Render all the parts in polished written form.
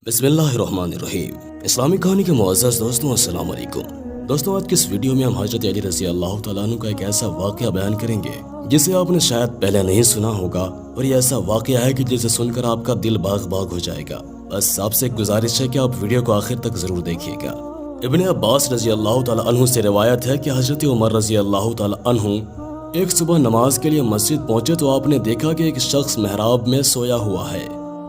بسم اللہ الرحمن الرحیم۔ اسلامی کہانی کے معزز دوستوں، السلام علیکم۔ دوستوں، آج کی اس ویڈیو میں ہم حضرت علی رضی اللہ تعالیٰ عنہ کا ایک ایسا واقعہ بیان کریں گے جسے آپ نے شاید پہلے نہیں سنا ہوگا، اور یہ ایسا واقعہ ہے کہ جسے سن کر آپ کا دل باغ باغ ہو جائے گا۔ بس آپ سے ایک گزارش ہے کہ آپ ویڈیو کو آخر تک ضرور دیکھیے گا۔ ابن عباس رضی اللہ تعالیٰ عنہ سے روایت ہے کہ حضرت عمر رضی اللہ تعالیٰ عنہ ایک صبح نماز کے لیے مسجد پہنچے تو آپ نے دیکھا کہ ایک شخص محراب میں سویا ہوا ہے۔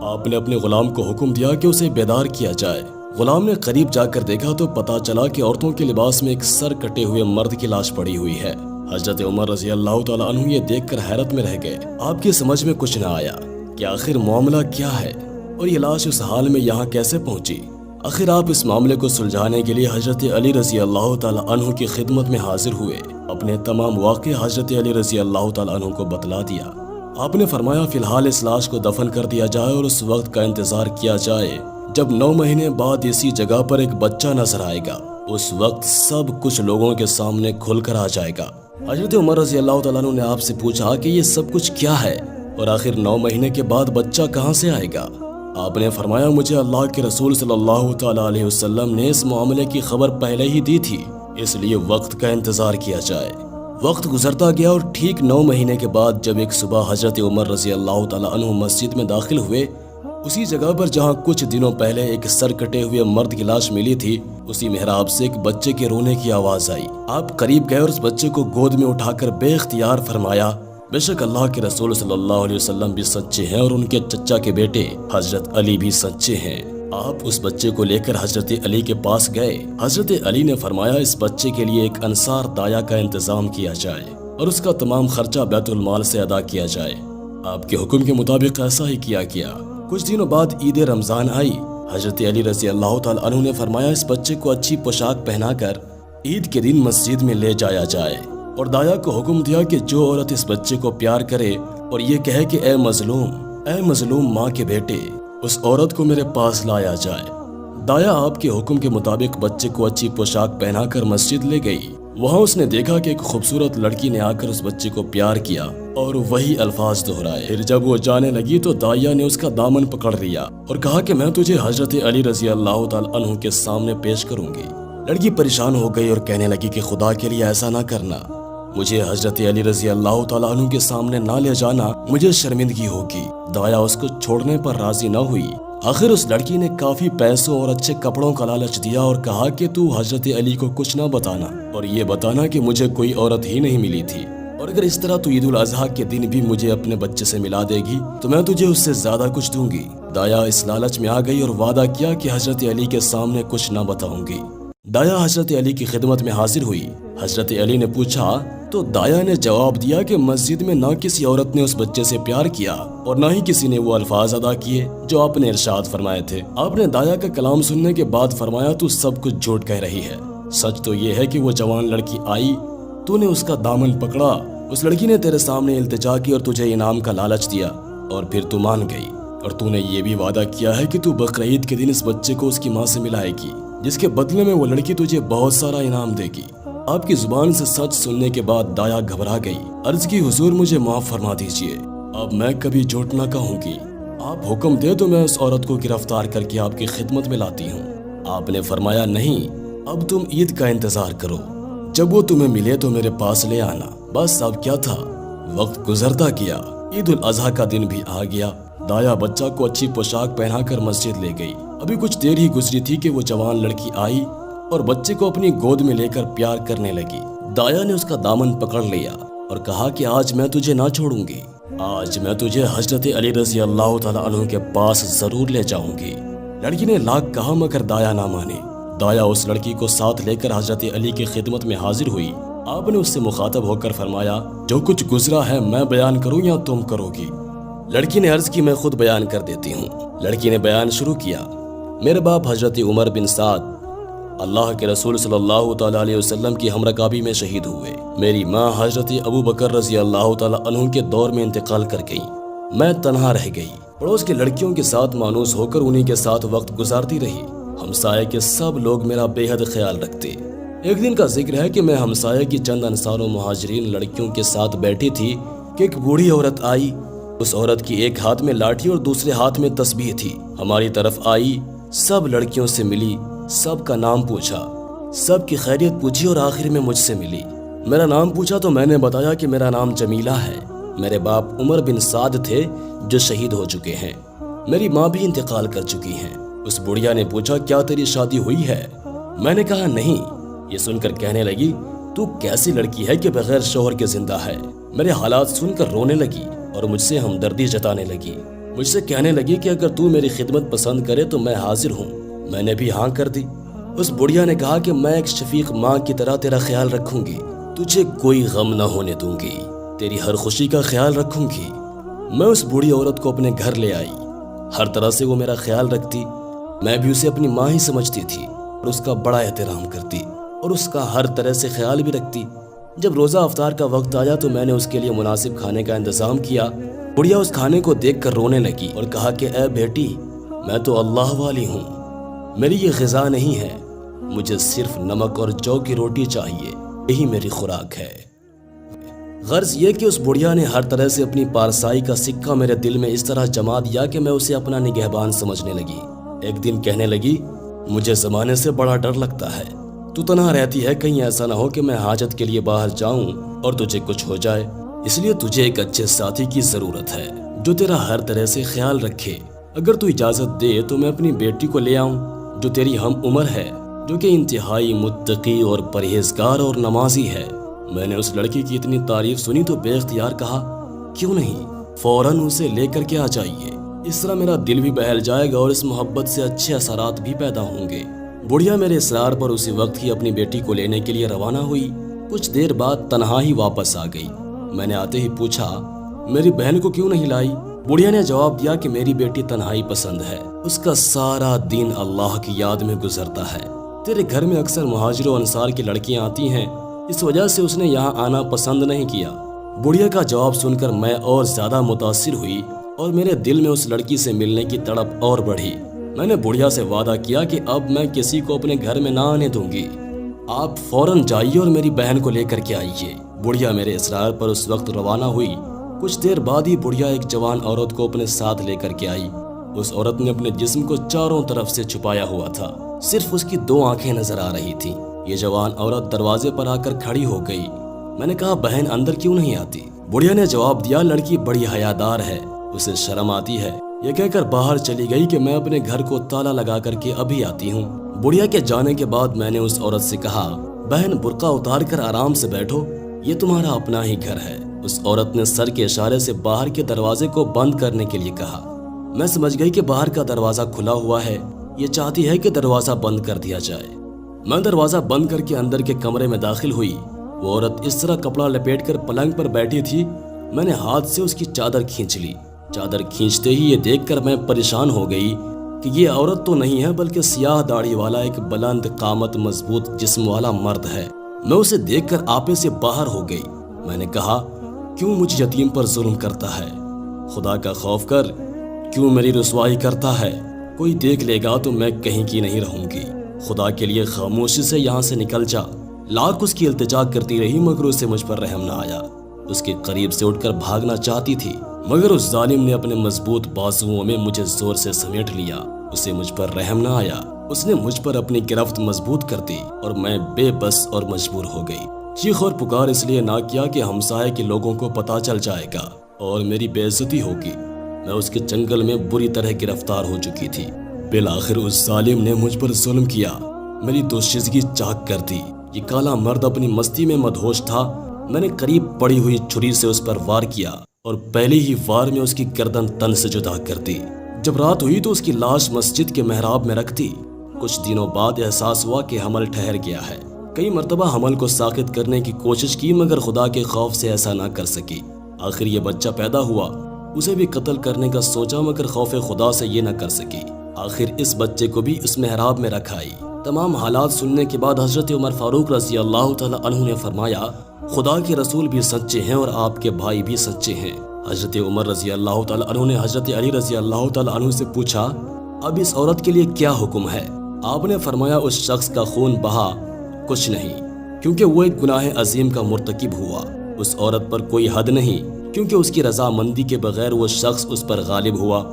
آپ نے اپنے غلام کو حکم دیا کہ اسے بیدار کیا جائے۔ غلام نے قریب جا کر دیکھا تو پتا چلا کہ عورتوں کے لباس میں ایک سر کٹے ہوئے مرد کی لاش پڑی ہوئی ہے۔ حضرت عمر رضی اللہ تعالیٰ عنہ یہ دیکھ کر حیرت میں رہ گئے۔ آپ کی سمجھ میں کچھ نہ آیا کہ آخر معاملہ کیا ہے اور یہ لاش اس حال میں یہاں کیسے پہنچی۔ آخر آپ اس معاملے کو سلجھانے کے لیے حضرت علی رضی اللہ تعالیٰ عنہ کی خدمت میں حاضر ہوئے۔ اپنے تمام واقعے حضرت علی رضی اللہ تعالیٰ عنہ کو بتلا دیا۔ آپ نے فرمایا فی الحال اس لاش کو دفن کر دیا جائے اور اس وقت کا انتظار کیا جائے جب 9 مہینے بعد اسی جگہ پر ایک بچہ نظر آئے گا۔ اس وقت سب کچھ لوگوں کے سامنے کھل کر آ جائے گا۔ حضرت عمر رضی اللہ تعالیٰ عنہ نے آپ سے پوچھا کہ یہ سب کچھ کیا ہے اور آخر 9 مہینے کے بعد بچہ کہاں سے آئے گا؟ آپ نے فرمایا مجھے اللہ کے رسول صلی اللہ تعالیٰ علیہ وسلم نے اس معاملے کی خبر پہلے ہی دی تھی، اس لیے وقت کا انتظار کیا جائے۔ وقت گزرتا گیا اور ٹھیک 9 مہینے کے بعد جب ایک صبح حضرت عمر رضی اللہ تعالیٰ عنہ مسجد میں داخل ہوئے، اسی جگہ پر جہاں کچھ دنوں پہلے ایک سر کٹے ہوئے مرد کی لاش ملی تھی، اسی محراب سے ایک بچے کے رونے کی آواز آئی۔ آپ قریب گئے اور اس بچے کو گود میں اٹھا کر بے اختیار فرمایا بے شک اللہ کے رسول صلی اللہ علیہ وسلم بھی سچے ہیں اور ان کے چچا کے بیٹے حضرت علی بھی سچے ہیں۔ آپ اس بچے کو لے کر حضرت علی کے پاس گئے۔ حضرت علی نے فرمایا اس بچے کے لیے ایک انصار دایا کا انتظام کیا جائے اور اس کا تمام خرچہ بیت المال سے ادا کیا جائے۔ آپ کے حکم کے مطابق ایسا ہی کیا گیا۔ کچھ دنوں بعد عید رمضان آئی۔ حضرت علی رضی اللہ تعالیٰ عنہ نے فرمایا اس بچے کو اچھی پوشاک پہنا کر عید کے دن مسجد میں لے جایا جائے، اور دایا کو حکم دیا کہ جو عورت اس بچے کو پیار کرے اور یہ کہے کہ اے مظلوم ماں کے بیٹے، اس عورت کو میرے پاس لایا جائے۔ دایا آپ کے حکم کے مطابق بچے کو اچھی پوشاک پہنا کر مسجد لے گئی۔ وہاں اس نے دیکھا کہ ایک خوبصورت لڑکی نے آ کر اس بچے کو پیار کیا اور وہی الفاظ دہرائے۔ پھر جب وہ جانے لگی تو دایا نے اس کا دامن پکڑ لیا اور کہا کہ میں تجھے حضرت علی رضی اللہ تعالیٰ عنہ کے سامنے پیش کروں گی۔ لڑکی پریشان ہو گئی اور کہنے لگی کہ خدا کے لیے ایسا نہ کرنا، مجھے حضرت علی رضی اللہ تعالیٰ عنہ کے سامنے نہ لے جانا، مجھے شرمندگی ہوگی۔ دایا اس کو چھوڑنے پر راضی نہ ہوئی۔ آخر اس لڑکی نے کافی پیسوں اور اچھے کپڑوں کا لالچ دیا اور کہا کہ تو حضرت علی کو کچھ نہ بتانا اور یہ بتانا کہ مجھے کوئی عورت ہی نہیں ملی تھی، اور اگر اس طرح تو عید الاضحیٰ کے دن بھی مجھے اپنے بچے سے ملا دے گی تو میں تجھے اس سے زیادہ کچھ دوں گی۔ دایا اس لالچ میں آ گئی اور وعدہ کیا کہ حضرت علی کے سامنے کچھ نہ بتاؤں گی۔ دایا حضرت علی کی خدمت میں حاضر ہوئی۔ حضرت علی نے پوچھا تو دایا نے جواب دیا کہ مسجد میں نہ کسی عورت نے اس بچے سے پیار کیا اور نہ ہی کسی نے وہ الفاظ ادا کیے جو آپ نے ارشاد فرمائے تھے۔ آپ نے دایا کا کلام سننے کے بعد فرمایا تو سب کچھ جھوٹ کہہ رہی ہے، سچ تو یہ ہے کہ وہ جوان لڑکی آئی، تو نے اس کا دامن پکڑا، اس لڑکی نے تیرے سامنے التجا کی اور تجھے انعام کا لالچ دیا اور پھر تو مان گئی، اور تو نے یہ بھی وعدہ کیا ہے کہ تو بقرعید کے دن اس بچے کو اس کی ماں سے ملائے گی، جس کے بدلے میں وہ لڑکی تجھے بہت سارا انعام دے گی۔ آپ کی زبان سے سچ سننے کے بعد دایا گھبرا گئی۔ عرض کی حضور مجھے معاف فرما دیجئے، اب میں کبھی جھوٹ نہ کہوں گی، آپ حکم دے تو میں اس عورت کو گرفتار کر کے آپ کی خدمت میں لاتی ہوں۔ آپ نے فرمایا نہیں، اب تم عید کا انتظار کرو، جب وہ تمہیں ملے تو میرے پاس لے آنا۔ بس اب کیا تھا، وقت گزرتا گیا، عید الاضحیٰ کا دن بھی آ گیا۔ دایا بچہ کو اچھی پوشاک پہنا کر مسجد لے گئی۔ ابھی کچھ دیر ہی گزری تھی کہ وہ جوان لڑکی آئی اور بچے کو اپنی گود میں لے کر پیار کرنے لگی۔ دایا نے اس کا دامن پکڑ لیا اور کہا کہ آج میں تجھے نہ چھوڑوں گی، آج میں تجھے حضرت علی رضی اللہ تعالیٰ عنہ کے پاس ضرور لے جاؤں گی۔ لڑکی نے لاکھ کہا مگر دایا نہ مانے۔ دایا اس لڑکی کو ساتھ لے کر حضرت علی کی خدمت میں حاضر ہوئی۔ آپ نے اس سے مخاطب ہو کر فرمایا جو کچھ گزرا ہے میں بیان کروں یا تم کرو گی؟ لڑکی نے عرض کی میں خود بیان کر دیتی ہوں۔ لڑکی نے بیان شروع کیا، میرے باپ حضرت عمر بن سعد اللہ کے رسول صلی اللہ تعالیٰ علیہ وسلم کی ہمرکابی میں شہید ہوئے۔ میری ماں حضرت ابو بکر رضی اللہ تعالیٰ عنہ کے دور میں انتقال کر گئی۔ میں تنہا رہ گئی، پڑوس کی لڑکیوں کے ساتھ مانوس ہو کر انہی کے ساتھ وقت گزارتی رہی۔ ہمسائے کے سب لوگ میرا بے حد خیال رکھتے۔ ایک دن کا ذکر ہے کہ میں ہمسائے کی چند انصار و مہاجرین لڑکیوں کے ساتھ بیٹھی تھی کہ ایک بوڑھی عورت آئی۔ اس عورت کی ایک ہاتھ میں لاٹھی اور دوسرے ہاتھ میں تسبیح تھی۔ ہماری طرف آئی سب لڑکیوں سے ملی، سب کا نام پوچھا، سب کی خیریت پوچھی اور آخر میں مجھ سے ملی۔ میرا نام پوچھا تو میں نے بتایا کہ میرا نام جمیلہ ہے۔ میرے باپ عمر بن سعد تھے جو شہید ہو چکے ہیں، میری ماں بھی انتقال کر چکی ہیں۔ اس بڑھیا نے پوچھا کیا تیری شادی ہوئی ہے؟ میں نے کہا نہیں۔ یہ سن کر کہنے لگی تو کیسی لڑکی ہے کہ بغیر شوہر کے زندہ ہے؟ میرے حالات سن کر رونے لگی اور مجھ سے ہمدردی جتانے لگی۔ مجھ سے کہنے لگی کہ اگر تو میری خدمت پسند کرے تو میں حاضر ہوں۔ میں نے بھی ہاں کر دی۔ اس بڑھیا نے کہا کہ میں ایک شفیق ماں کی طرح تیرا خیال رکھوں گی، تجھے کوئی غم نہ ہونے دوں گی، تیری ہر خوشی کا خیال رکھوں گی۔ میں اس بوڑھی عورت کو اپنے گھر لے آئی۔ ہر طرح سے وہ میرا خیال رکھتی، میں بھی اسے اپنی ماں ہی سمجھتی تھی اور اس کا بڑا احترام کرتی اور اس کا ہر طرح سے خیال بھی رکھتی۔ جب روزہ افطار کا وقت آیا تو میں نے اس کے لیے مناسب کھانے کا انتظام کیا۔ بڑھیا اس کھانے کو دیکھ کر رونے لگی اور کہا کہ اے بیٹی، میں تو اللہ والی ہوں، میری یہ غذا نہیں ہے، مجھے صرف نمک اور جو کی روٹی چاہیے، یہی میری خوراک ہے۔ غرض یہ کہ اس بڑھیا نے ہر طرح سے اپنی پارسائی کا سکہ میرے دل میں اس طرح جما دیا کہ میں اسے اپنا نگہبان سمجھنے لگی۔ ایک دن کہنے لگی مجھے زمانے سے بڑا ڈر لگتا ہے، تو تنہا رہتی ہے، کہیں ایسا نہ ہو کہ میں حاجت کے لیے باہر جاؤں اور تجھے کچھ ہو جائے، اس لیے تجھے ایک اچھے ساتھی کی ضرورت ہے جو تیرا ہر طرح سے خیال رکھے۔ اگر تو اجازت دے تو میں اپنی بیٹی کو لے آؤں جو تیری ہم عمر ہے، جو کہ انتہائی متقی اور پرہیزگار اور نمازی ہے۔ میں نے اس لڑکی کی اتنی تعریف سنی تو بے اختیار کہا کیوں نہیں، فوراً اسے لے کر کے آ جائیے، اس طرح میرا دل بھی بہل جائے گا اور اس محبت سے اچھے اثرات بھی پیدا ہوں گے۔ بڑھیا میرے اصرار پر اسی وقت ہی اپنی بیٹی کو لینے کے لیے روانہ ہوئی۔ کچھ دیر بعد تنہا ہی واپس آ گئی۔ میں نے آتے ہی پوچھا میری بہن کو کیوں نہیں لائی؟ بڑھیا نے جواب دیا کہ میری بیٹی تنہائی پسند ہے، اس کا سارا دن اللہ کی یاد میں گزرتا ہے، تیرے گھر میں اکثر مہاجر و انصار کی لڑکیاں آتی ہیں، اس وجہ سے اس نے یہاں آنا پسند نہیں کیا۔ بڑھیا کا جواب سن کر میں اور زیادہ متاثر ہوئی اور میرے دل میں اس لڑکی سے ملنے کی تڑپ اور بڑھی۔ میں نے بڑھیا سے وعدہ کیا کہ اب میں کسی کو اپنے گھر میں نہ آنے دوں گی، آپ فوراً جائیے اور میری بہن کو لے کر کے آئیے۔ بڑھیا میرے اصرار پر اس وقت روانہ ہوئی۔ کچھ دیر بعد ہی بڑھیا ایک جوان عورت کو اپنے ساتھ لے کر کے آئی۔ اس عورت نے اپنے جسم کو چاروں طرف سے چھپایا ہوا تھا، صرف اس کی 2 آنکھیں نظر آ رہی تھیں۔ یہ جوان عورت دروازے پر آ کر کھڑی ہو گئی۔ میں نے کہا بہن اندر کیوں نہیں آتی؟ بڑھیا نے جواب دیا لڑکی بڑی حیادار ہے، اسے شرم آتی ہے، یہ کہہ کر باہر چلی گئی کہ میں اپنے گھر کو تالا لگا کر کے ابھی آتی ہوں۔ بڑھیا کے جانے کے بعد میں نے اس عورت سے کہا بہن برقع اتار کر آرام سے بیٹھو، یہ تمہارا اپنا ہی گھر ہے۔ اس عورت نے سر کے اشارے سے باہر کے دروازے کو بند کرنے کے لیے کہا۔ میں سمجھ گئی کہ باہر کا دروازہ کھلا ہوا ہے، یہ چاہتی ہے کہ دروازہ بند کر دیا جائے۔ میں دروازہ بند کر کے اندر کے کمرے میں داخل ہوئی۔ وہ عورت اس طرح کپڑا لپیٹ کر پلنگ پر بیٹھی تھی، میں نے ہاتھ سے اس کی چادر کھینچ لی۔ چادر کھینچتے ہی یہ دیکھ کر میں پریشان ہو گئی کہ یہ عورت تو نہیں ہے بلکہ سیاہ داڑھی والا ایک بلند قامت مضبوط جسم والا مرد ہے۔ میں اسے دیکھ کر آپے سے باہر ہو گئی۔ میں نے کہا کیوں مجھ یتیم پر ظلم کرتا ہے؟ خدا کا خوف کر، کیوں میری رسوائی کرتا ہے؟ کوئی دیکھ لے گا تو میں کہیں کی نہیں رہوں گی، خدا کے لیے خاموشی سے یہاں سے نکل جا۔ لاکھ اس کی التجا کرتی رہی مگر اسے مجھ پر رحم نہ آیا۔ اس کے قریب سے اٹھ کر بھاگنا چاہتی تھی مگر اس ظالم نے اپنے مضبوط بازوؤں میں مجھے زور سے سمیٹ لیا۔ اسے مجھ پر رحم نہ آیا، اس نے مجھ پر اپنی گرفت مضبوط کر دی اور میں بے بس اور مجبور ہو گئی۔ چیخ اور پکار اس لیے نہ کیا کہ ہمسائے کے لوگوں کو پتہ چل جائے گا اور میری بے عزتی ہوگی۔ میں اس کے چنگل میں بری طرح گرفتار ہو چکی تھی۔ بالآخر اس ظالم نے مجھ پر ظلم کیا، میری دوشیزگی چاک کر دی۔ یہ کالا مرد اپنی مستی میں مدہوش تھا۔ میں نے قریب پڑی ہوئی چھری سے اس پر وار کیا اور پہلے ہی وار میں اس کی گردن تن سے جدا کر دی۔ جب رات ہوئی تو اس کی لاش مسجد کے محراب میں رکھ دی۔ کچھ دنوں بعد احساس ہوا کہ حمل ٹھہر گیا ہے۔ کئی مرتبہ حمل کو ساقط کرنے کی کوشش کی مگر خدا کے خوف سے ایسا نہ کر سکی۔ آخر یہ بچہ پیدا ہوا، اسے بھی قتل کرنے کا سوچا مگر خوف خدا سے یہ نہ کر سکی۔ آخر اس بچے کو بھی اس محراب میں رکھ آئی۔ تمام حالات سننے کے بعد حضرت عمر فاروق رضی اللہ تعالی عنہ نے فرمایا خدا کے رسول بھی سچے ہیں اور آپ کے بھائی بھی سچے ہیں۔ حضرت عمر رضی اللہ تعالی عنہ نے حضرت علی رضی اللہ تعالی عنہ سے پوچھا اب اس عورت کے لیے کیا حکم ہے؟ آپ نے فرمایا اس شخص کا خون بہا کچھ نہیں کیونکہ وہ ایک گناہ عظیم کا مرتکب ہوا۔ اس عورت پر کوئی حد نہیں کیونکہ اس کی رضامندی کے بغیر وہ شخص اس پر غالب ہوا۔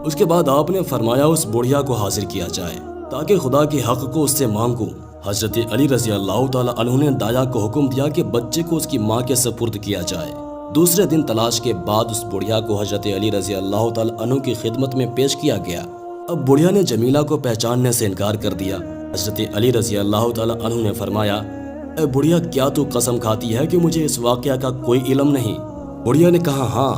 اس کے بعد آپ نے فرمایا اس بڑھیا کو حاضر کیا جائے تاکہ خدا کے حق کو اس سے مانگوں۔ حضرت علی رضی اللہ تعالیٰ عنہ نے دایا کو حکم دیا کہ بچے کو اس کی ماں کے سپرد کیا جائے۔ دوسرے دن تلاش کے بعد اس بڑھیا کو حضرت علی رضی اللہ تعالیٰ عنہ کی خدمت میں پیش کیا گیا۔ اب بڑھیا نے جمیلہ کو پہچاننے سے انکار کر دیا۔ حضرت علی رضی اللہ تعالیٰ عنہ نے فرمایا، اے بڑھیا، کیا تو قسم کھاتی ہے کہ مجھے اس واقعہ کا کوئی علم نہیں؟ بڑھیا نے کہا، ہاں،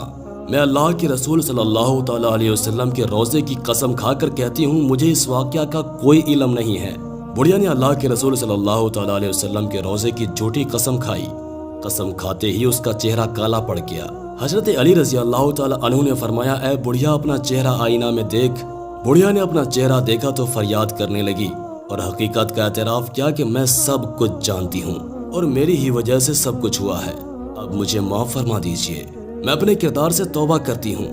میں اللہ کے رسول صلی اللہ تعالیٰ علیہ وسلم کے روضے کی قسم کھا کر کہتی ہوں مجھے اس واقعہ کا کوئی علم نہیں ہے۔ بڑھیا نے اللہ کے رسول صلی اللہ تعالیٰ علیہ وسلم کے روضے کی جھوٹی قسم کھائی۔ قسم کھاتے ہی اس کا چہرہ کالا پڑ گیا۔ حضرت علی رضی اللہ تعالیٰ عنہ نے فرمایا، اے بڑھیا، اپنا چہرہ آئینہ میں دیکھ۔ بڑھیا نے اپنا چہرہ دیکھا تو فریاد کرنے لگی اور حقیقت کا اعتراف کیا کہ میں سب کچھ جانتی ہوں اور میری ہی وجہ سے سب کچھ ہوا ہے، اب مجھے معاف فرما دیجئے، میں اپنے کردار سے توبہ کرتی ہوں۔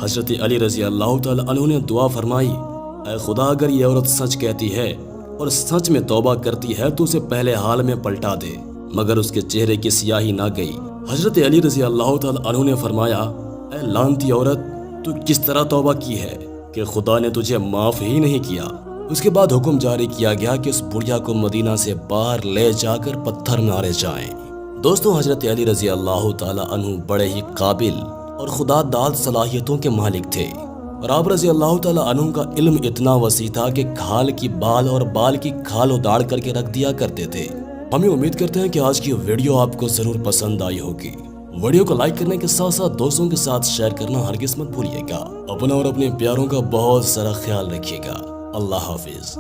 حضرت علی رضی اللہ تعالیٰ عنہ نے دعا فرمائی، اے خدا، اگر یہ عورت سچ کہتی ہے اور سچ میں توبہ کرتی ہے تو اسے پہلے حال میں پلٹا دے۔ مگر اس کے چہرے کی سیاہی نہ گئی۔ حضرت علی رضی اللہ تعالیٰ عنہ نے فرمایا، اے لعنتی عورت، تو کس طرح توبہ کی ہے کہ خدا نے تجھے معاف ہی نہیں کیا؟ اس کے بعد حکم جاری کیا گیا کہ اس بڑھیا کو مدینہ سے باہر لے جا کر پتھر مارے جائیں۔ دوستوں، حضرت علی رضی اللہ تعالیٰ عنہ بڑے ہی قابل اور خدا داد صلاحیتوں کے مالک تھے، اور آپ رضی اللہ تعالیٰ عنہ کا علم اتنا وسیع تھا کہ کھال کی بال اور بال کی کھال اداڑ کر کے رکھ دیا کرتے تھے۔ ہمیں امید کرتے ہیں کہ آج کی ویڈیو آپ کو ضرور پسند آئی ہوگی۔ ویڈیو کو لائک کرنے کے ساتھ ساتھ دوستوں کے ساتھ شیئر کرنا ہرگز مت بھولیے گا۔ اپنا اور اپنے پیاروں کا بہت سارا خیال رکھیے گا۔ اللہ حافظ۔